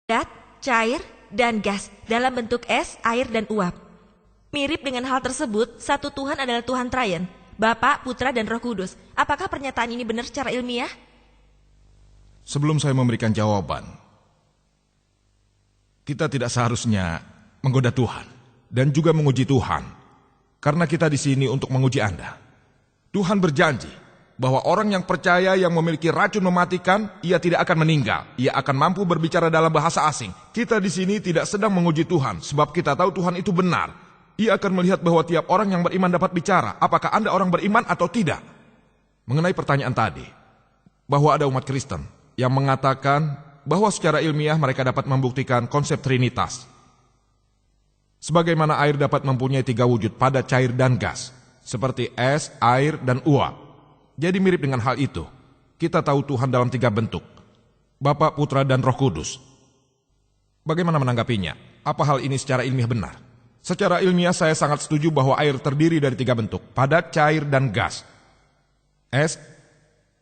padat, cair, dan gas dalam bentuk es, air, dan uap. Mirip dengan hal tersebut, satu Tuhan adalah Tuhan Trian, Bapa, Putra, dan Roh Kudus. Apakah pernyataan ini benar secara ilmiah? Sebelum saya memberikan jawaban, kita tidak seharusnya menggoda Tuhan dan juga menguji Tuhan, karena kita di sini untuk menguji Anda. Tuhan berjanji bahwa orang yang percaya yang memiliki racun mematikan, ia tidak akan meninggal. Ia akan mampu berbicara dalam bahasa asing. Kita di sini tidak sedang menguji Tuhan, sebab kita tahu Tuhan itu benar. Ia akan melihat bahwa tiap orang yang beriman dapat bicara. Apakah Anda orang beriman atau tidak? Mengenai pertanyaan tadi, bahwa ada umat Kristen yang mengatakan bahwa secara ilmiah mereka dapat membuktikan konsep Trinitas. Sebagaimana air dapat mempunyai 3 wujud, padat, cair, dan gas, seperti es, air, dan uap. Jadi mirip dengan hal itu. Kita tahu Tuhan dalam 3 bentuk, Bapa, Putra, dan Roh Kudus. Bagaimana menanggapinya? Apa hal ini secara ilmiah benar? Secara ilmiah saya sangat setuju bahwa air terdiri dari 3 bentuk, padat, cair, dan gas. Es,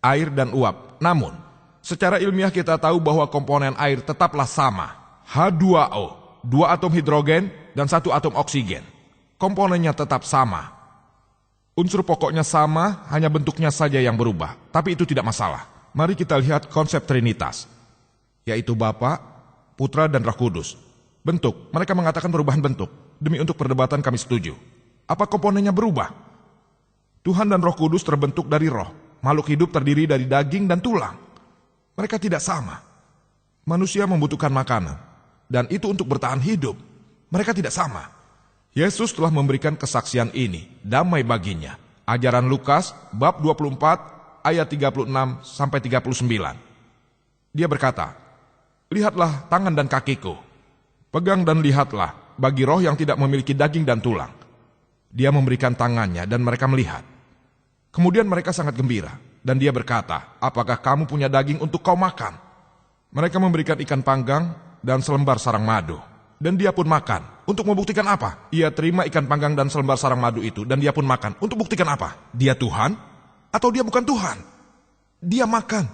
air, dan uap. Namun, secara ilmiah kita tahu bahwa komponen air tetaplah sama. H2O, 2 atom hidrogen dan 1 atom oksigen. Komponennya tetap sama. Unsur pokoknya sama, hanya bentuknya saja yang berubah. Tapi itu tidak masalah. Mari kita lihat konsep Trinitas, yaitu Bapa, Putra, dan Roh Kudus. Bentuk, mereka mengatakan perubahan bentuk. Demi untuk perdebatan kami setuju. Apa komponennya berubah? Tuhan dan Roh Kudus terbentuk dari roh. Makhluk hidup terdiri dari daging dan tulang. Mereka tidak sama. Manusia membutuhkan makanan, dan itu untuk bertahan hidup. Mereka tidak sama. Yesus telah memberikan kesaksian ini, damai baginya. Ajaran Lukas, bab 24, ayat 36 sampai 39. Dia berkata, "Lihatlah tangan dan kakiku. Pegang dan lihatlah, bagi roh yang tidak memiliki daging dan tulang." Dia memberikan tangannya dan mereka melihat. Kemudian mereka sangat gembira, dan dia berkata, "Apakah kamu punya daging untuk kau makan?" Mereka memberikan ikan panggang dan selembar sarang madu. Dan dia pun makan. Untuk membuktikan apa? Ia terima ikan panggang dan selembar sarang madu itu, dan dia pun makan. Untuk buktikan apa? Dia Tuhan? Atau dia bukan Tuhan? Dia makan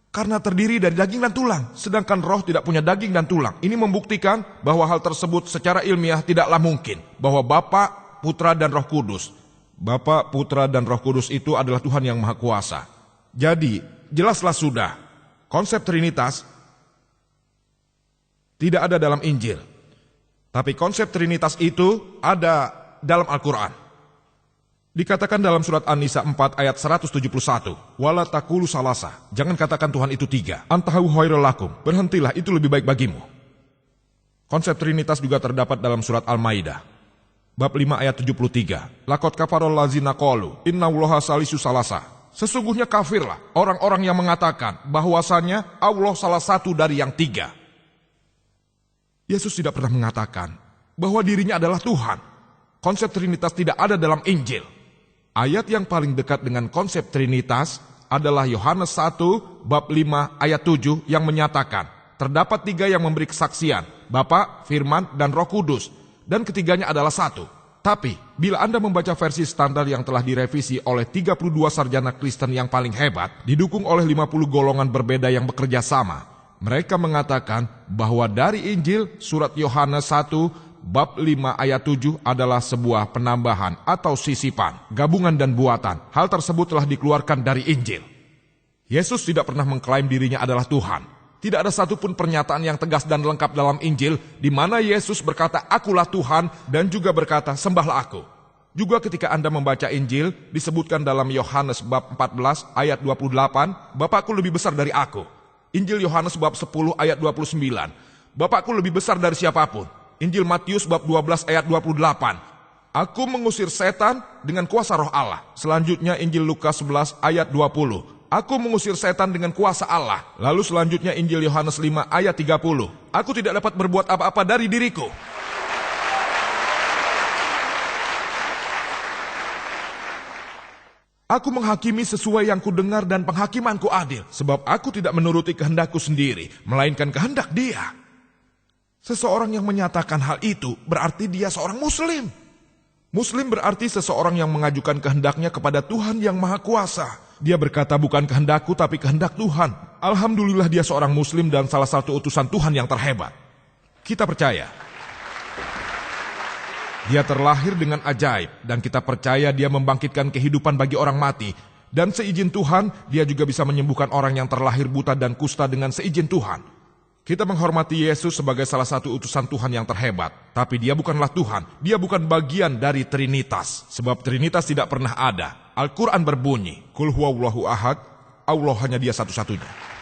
karena terdiri dari daging dan tulang, sedangkan roh tidak punya daging dan tulang. Ini membuktikan bahwa hal tersebut secara ilmiah tidaklah mungkin. Bahwa Bapa, Putra, dan Roh Kudus, Bapa, Putra, dan Roh Kudus itu adalah Tuhan yang Maha Kuasa. Jadi, jelaslah sudah, konsep Trinitas tidak ada dalam Injil. Tapi konsep Trinitas itu ada dalam Al-Quran. Dikatakan dalam surat An-Nisa 4 ayat 171. "Wala taqulu salasa." Jangan katakan Tuhan itu 3. "Antahu khairul lakum." Berhentilah, itu lebih baik bagimu. Konsep Trinitas juga terdapat dalam surat Al-Maidah, bab 5 ayat 73. "Laqad kafarul ladzina qalu innallaha salisu salasa." Sesungguhnya kafirlah orang-orang yang mengatakan bahwasannya Allah salah satu dari yang 3. Yesus tidak pernah mengatakan bahwa dirinya adalah Tuhan. Konsep Trinitas tidak ada dalam Injil. Ayat yang paling dekat dengan konsep Trinitas adalah Yohanes 1 bab 5 ayat 7 yang menyatakan terdapat 3 yang memberi kesaksian, Bapa, Firman, dan Roh Kudus, dan ketiganya adalah 1. Tapi bila Anda membaca versi standar yang telah direvisi oleh 32 sarjana Kristen yang paling hebat, didukung oleh 50 golongan berbeda yang bekerja sama, mereka mengatakan bahwa dari Injil surat Yohanes 1 bab 5 ayat 7 adalah sebuah penambahan atau sisipan, gabungan dan buatan. Hal tersebut telah dikeluarkan dari Injil. Yesus tidak pernah mengklaim dirinya adalah Tuhan. Tidak ada satupun pernyataan yang tegas dan lengkap dalam Injil di mana Yesus berkata, "Akulah Tuhan," dan juga berkata, "Sembahlah aku." Juga ketika Anda membaca Injil, disebutkan dalam Yohanes bab 14 ayat 28, "Bapakku lebih besar dari aku." Injil Yohanes bab 10 ayat 29, "Bapakku lebih besar dari siapapun." Injil Matius bab 12 ayat 28, "Aku mengusir setan dengan kuasa roh Allah." Selanjutnya Injil Lukas 11 ayat 20, "Aku mengusir setan dengan kuasa Allah." Lalu selanjutnya Injil Yohanes 5 ayat 30, "Aku tidak dapat berbuat apa-apa dari diriku." "Aku menghakimi sesuai yang kudengar dan penghakimanku adil, sebab aku tidak menuruti kehendakku sendiri, melainkan kehendak Dia." Seseorang yang menyatakan hal itu berarti dia seorang Muslim. Muslim berarti seseorang yang mengajukan kehendaknya kepada Tuhan yang Maha Kuasa. Dia berkata, bukan kehendakku tapi kehendak Tuhan. Alhamdulillah dia seorang muslim dan salah satu utusan Tuhan yang terhebat. Kita percaya. Dia terlahir dengan ajaib dan kita percaya dia membangkitkan kehidupan bagi orang mati. Dan seizin Tuhan, dia juga bisa menyembuhkan orang yang terlahir buta dan kusta dengan seizin Tuhan. Kita menghormati Yesus sebagai salah satu utusan Tuhan yang terhebat. Tapi dia bukanlah Tuhan, dia bukan bagian dari Trinitas. Sebab Trinitas tidak pernah ada. Al-Quran berbunyi, Qul huwallahu ahad, Allah hanya dia satu-satunya.